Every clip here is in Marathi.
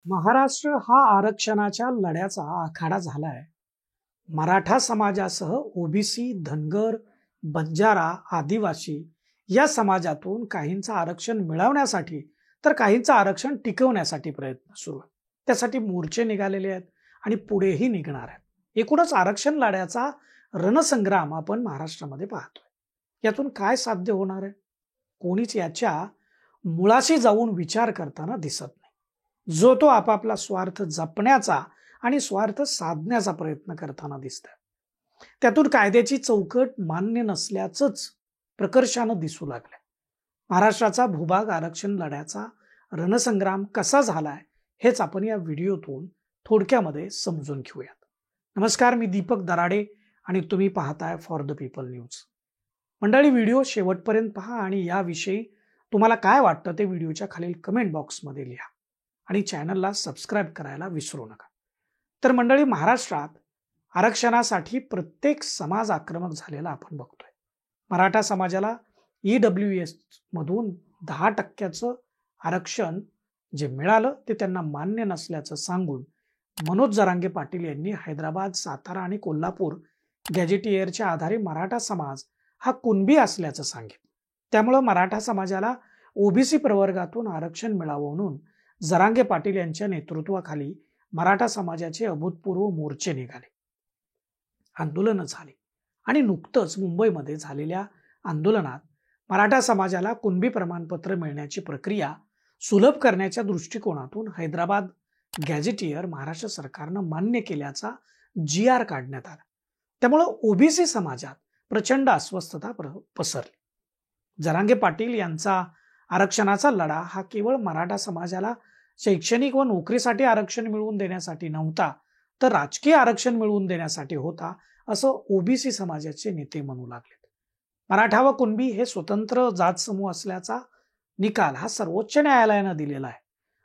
महाराष्ट्र हा आरक्षणाच्या लढ्याचा आखाडा झालाय. मराठा समाजासह ओबीसी, धनगर, बंजारा, आदिवासी या समाजातून काहींचं आरक्षण मिळवण्यासाठी तर काहींचं आरक्षण टिकवण्यासाठी प्रयत्न सुरू आहेत. त्यासाठी मोर्चे निघालेले आहेत आणि पुढेही निघणार आहेत. एकूणच आरक्षण लढ्याचा रणसंग्राम आपण महाराष्ट्रामध्ये पाहतोय. यातून काय साध्य होणार आहे? कोणीच याच्या मुळाशी जाऊन विचार करताना दिसत नाही. जो तो आपापला स्वार्थ जपण्याचा आणि स्वार्थ साधण्याचा प्रयत्न करताना दिसतोय. त्यातून कायद्याची चौकट मान्य नसल्याचंच प्रकर्षानं दिसू लागलंय. महाराष्ट्राचा भूभाग आरक्षण लढ्याचा रणसंग्राम कसा झालाय हेच आपण या व्हिडिओतून थोडक्यामध्ये समजून घेऊयात. नमस्कार, मी दीपक दराडे आणि तुम्ही पाहताय फॉर द पीपल न्यूज. मंडळी, व्हिडिओ शेवटपर्यंत पहा आणि याविषयी तुम्हाला काय वाटतं ते व्हिडिओच्या खालील कमेंट बॉक्समध्ये लिहा आणि चॅनलला सबस्क्राईब करायला विसरू नका. तर मंडळी, महाराष्ट्रात आरक्षणासाठी प्रत्येक समाज आक्रमक झालेला आपण बघतोय. मराठा समाजाला EWS मधून 10% आरक्षण जे मिळालं ते त्यांना मान्य नसल्याचं सांगून मनोज जरांगे पाटील यांनी हैदराबाद, सातारा आणि कोल्हापूर गॅजेटियरच्या आधारे मराठा समाज हा कुणबी असल्याचं सांगितलं. त्यामुळं मराठा समाजाला ओबीसी प्रवर्गातून आरक्षण मिळावं म्हणून जरांगे पाटील यांच्या नेतृत्वाखाली मराठा समाजाचे अभूतपूर्व मोर्चे निघाले, आंदोलनं झाली आणि नुकतंच मुंबईमध्ये झालेल्या आंदोलनात मराठा समाजाला कुणबी प्रमाणपत्र मिळण्याची प्रक्रिया सुलभ करण्याच्या दृष्टिकोनातून हैदराबाद गॅजेटियर महाराष्ट्र सरकारनं मान्य केल्याचा GR काढण्यात आला. त्यामुळं ओबीसी समाजात प्रचंड अस्वस्थता पसरली. जरांगे पाटील यांचा आरक्षणाचा लढा हा केवळ मराठा समाजाला शैक्षणिक व नोकरीसाठी आरक्षण मिळवून देण्यासाठी नव्हता, तर राजकीय आरक्षण मिळवून देण्यासाठी होता, असं ओबीसी समाजाचे नेते म्हणू लागले. मराठा व कुणबी हे स्वतंत्र जात समूह असल्याचा निकाल हा सर्वोच्च न्यायालयानं दिलेला आहे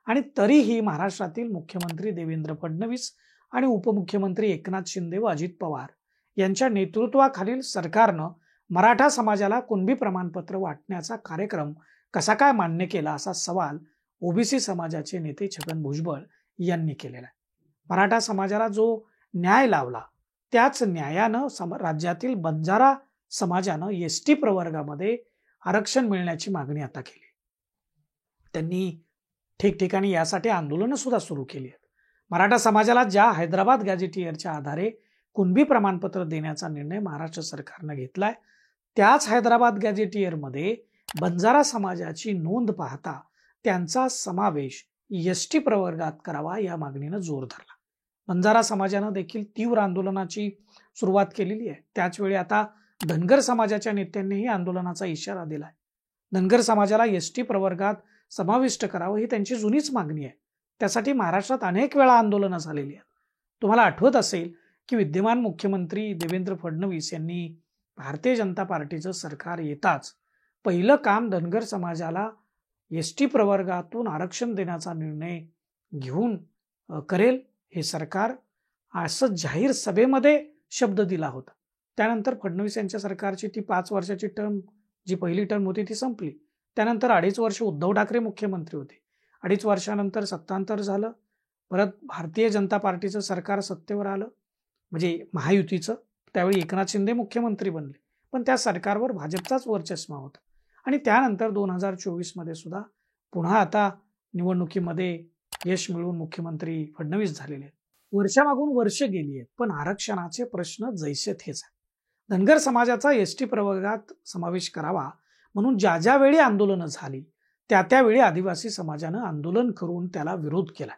आणि तरीही महाराष्ट्रातील मुख्यमंत्री देवेंद्र फडणवीस आणि उपमुख्यमंत्री एकनाथ शिंदे व अजित पवार यांच्या नेतृत्वाखालील सरकारनं मराठा समाजाला कुणबी प्रमाणपत्र वाटण्याचा कार्यक्रम कसा काय मान्य केला, असा सवाल ओबीसी समाजाचे नेते छगन भुजबळ यांनी केलेला आहे. मराठा समाजाला जो न्याय लावला त्याच न्यायानं राज्यातील बंजारा समाजानं ST प्रवर्गामध्ये आरक्षण मिळण्याची मागणी आता केली. त्यांनी ठिकठिकाणी यासाठी आंदोलनं सुद्धा सुरू केली आहेत. मराठा समाजाला ज्या हैदराबाद गॅजेटियरच्या आधारे कुणबी प्रमाणपत्र देण्याचा निर्णय महाराष्ट्र सरकारनं घेतलाय, त्याच हैदराबाद गॅजेटियरमध्ये बंजारा समाजाची नोंद पाहता त्यांचा समावेश ST प्रवर्गात करावा या मागणीनं जोर धरला. बंजारा समाजानं देखील तीव्र आंदोलनाची सुरुवात केलेली आहे. त्याचवेळी आता धनगर समाजाच्या नेत्यांनीही आंदोलनाचा इशारा दिलाय. धनगर समाजाला ST प्रवर्गात समाविष्ट करावं ही त्यांची जुनीच मागणी आहे. त्यासाठी महाराष्ट्रात अनेक वेळा आंदोलनं झालेली आहेत. तुम्हाला आठवत असेल की विद्यमान मुख्यमंत्री देवेंद्र फडणवीस यांनी भारतीय जनता पार्टीचं सरकार येताच पहिलं काम धनगर समाजाला ST प्रवर्गातून आरक्षण देण्याचा निर्णय घेऊन करेल हे सरकार, असं जाहीर सभेमध्ये शब्द दिला होता. त्यानंतर फडणवीस यांच्या सरकारची ती 5 वर्षाची टर्म, जी पहिली टर्म होती ती संपली. त्यानंतर 2.5 वर्ष उद्धव ठाकरे मुख्यमंत्री होते. 2.5 वर्षानंतर सत्तांतर झालं. परत भारतीय जनता पार्टीचं सरकार सत्तेवर आलं, म्हणजे महायुतीचं. त्यावेळी एकनाथ शिंदे मुख्यमंत्री बनले, पण त्या सरकारवर भाजपचाच वर्चस्व होता. आणि त्यानंतर 2024 मध्ये सुद्धा पुन्हा आता निवडणुकीमध्ये यश मिळवून मुख्यमंत्री फडणवीस झालेले आहेत. वर्षामागून वर्ष गेली आहेत, पण आरक्षणाचे प्रश्न जैसे थेच आहेत. धनगर समाजाचा ST प्रवर्गात समावेश करावा म्हणून ज्या ज्या वेळी आंदोलनं झाली त्यावेळी आदिवासी समाजानं आंदोलन करून त्याला विरोध केला.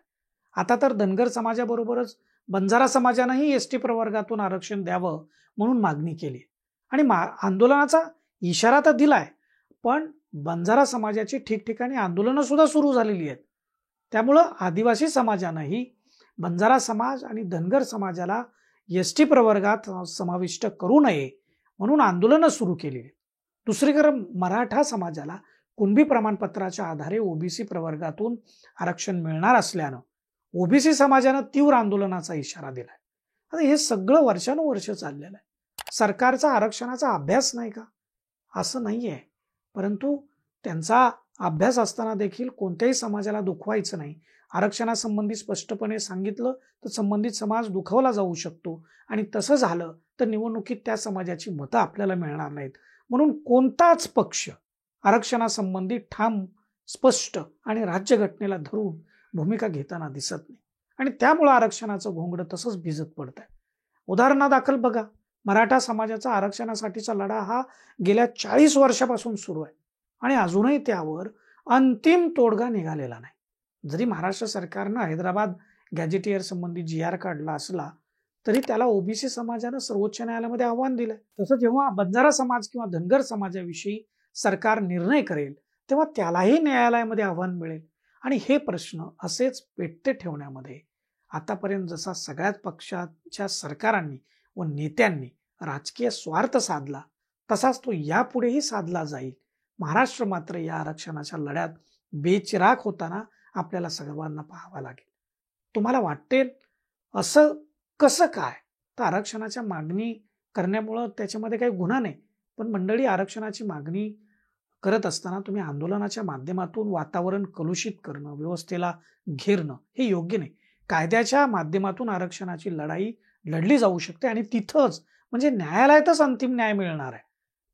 आता तर धनगर समाजाबरोबरच बंजारा समाजानंही ST प्रवर्गातून आरक्षण द्यावं म्हणून मागणी केली आणि आंदोलनाचा इशारा तर दिलाय, पण बंजारा समाजाची ठिकठिकाणी आंदोलनं सुद्धा सुरू झालेली आहेत. त्यामुळं आदिवासी समाजानंही बंजारा समाज आणि धनगर समाजाला ST प्रवर्गात समाविष्ट करू नये म्हणून आंदोलनं सुरू केली आहेत. दुसरीकडे मराठा समाजाला कुणबी प्रमाणपत्राच्या आधारे ओबीसी प्रवर्गातून आरक्षण मिळणार असल्यानं ओबीसी समाजानं तीव्र आंदोलनाचा इशारा दिलाय. आता हे सगळं वर्षानुवर्ष चाललेलं आहे. सरकारचा आरक्षणाचा अभ्यास नाही का? असं नाहीये, परंतु त्यांचा अभ्यास असताना देखील कोणत्याही समाजाला दुखवायचं नाही आरक्षणासंबंधी स्पष्टपणे सांगितलं तर संबंधित समाज दुखावला जाऊ शकतो आणि तसं झालं तर निवडणुकीत त्या समाजाची मतं आपल्याला मिळणार नाहीत. म्हणून कोणताच पक्ष आरक्षणासंबंधी ठाम, स्पष्ट आणि राज्यघटनेला धरून भूमिका घेताना दिसत नाही आणि त्यामुळे आरक्षणाचं घोंगडं तसंच भिजत पडत आहे. उदाहरणादाखल बघा, मराठा समाजाचा आरक्षणासाठीचा लढा हा गेल्या 40 वर्षापासून सुरू आहे आणि अजूनही त्यावर अंतिम तोडगा निघालेला नाही. जरी महाराष्ट्र सरकारनं हैदराबाद गॅजेटियर संबंधी GR काढला असला तरी त्याला ओबीसी समाजानं सर्वोच्च न्यायालयामध्ये आव्हान दिलंय. तसं जेव्हा बंजारा समाज किंवा धनगर समाजाविषयी सरकार निर्णय करेल तेव्हा त्यालाही न्यायालयामध्ये आव्हान मिळेल आणि हे प्रश्न असेच पेटते ठेवण्यामध्ये आतापर्यंत जसा सगळ्याच पक्षाच्या सरकारांनी व नेत्यांनी राजकीय स्वार्थ साधला तसाच तो यापुढेही साधला जाईल. महाराष्ट्र मात्र या आरक्षणाच्या लढ्यात बेचिराग होताना आपल्याला सर्वांना पाहावा लागेल. तुम्हाला वाटेल असं कसं काय? तर आरक्षणाच्या मागणी करण्यामुळं त्याच्यामध्ये काही गुन्हा नाही, पण मंडळी, आरक्षणाची मागणी करत असताना तुम्ही आंदोलनाच्या माध्यमातून वातावरण कलुषित करणं, व्यवस्थेला घेरणं हे योग्य नाही. कायद्याच्या माध्यमातून आरक्षणाची लढाई लढली जाऊ शकते आणि तिथंच म्हणजे न्यायालयातच अंतिम न्याय मिळणार आहे.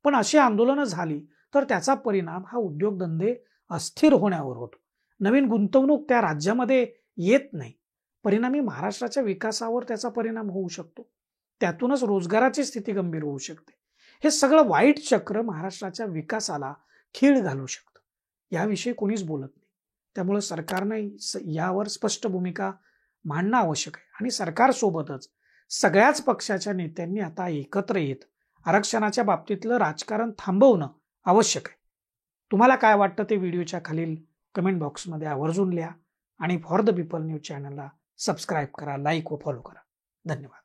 पण अशी आंदोलनं झाली तर त्याचा परिणाम हा उद्योगधंदे अस्थिर होण्यावर होतो. नवीन गुंतवणूक त्या राज्यामध्ये येत नाही. परिणामी महाराष्ट्राच्या विकासावर त्याचा परिणाम होऊ शकतो. त्यातूनच रोजगाराची स्थिती गंभीर होऊ शकते. हे सगळं वाईट चक्र महाराष्ट्राच्या विकासाला खीळ घालू शकतं. याविषयी कोणीच बोलत नाही. त्यामुळे सरकारने यावर स्पष्ट भूमिका मांडणं आवश्यक आहे आणि सरकारसोबतच सगळ्याच पक्षाच्या नेत्यांनी आता एकत्र येत आरक्षणाच्या बाबतीतलं राजकारण थांबवणं आवश्यक आहे. तुम्हाला काय वाटतं ते व्हिडिओच्या खालील कमेंट बॉक्समध्ये आवर्जून लिहा आणि फॉर द पीपल न्यूज चॅनलला सबस्क्राईब करा, लाईक व फॉलो करा. धन्यवाद.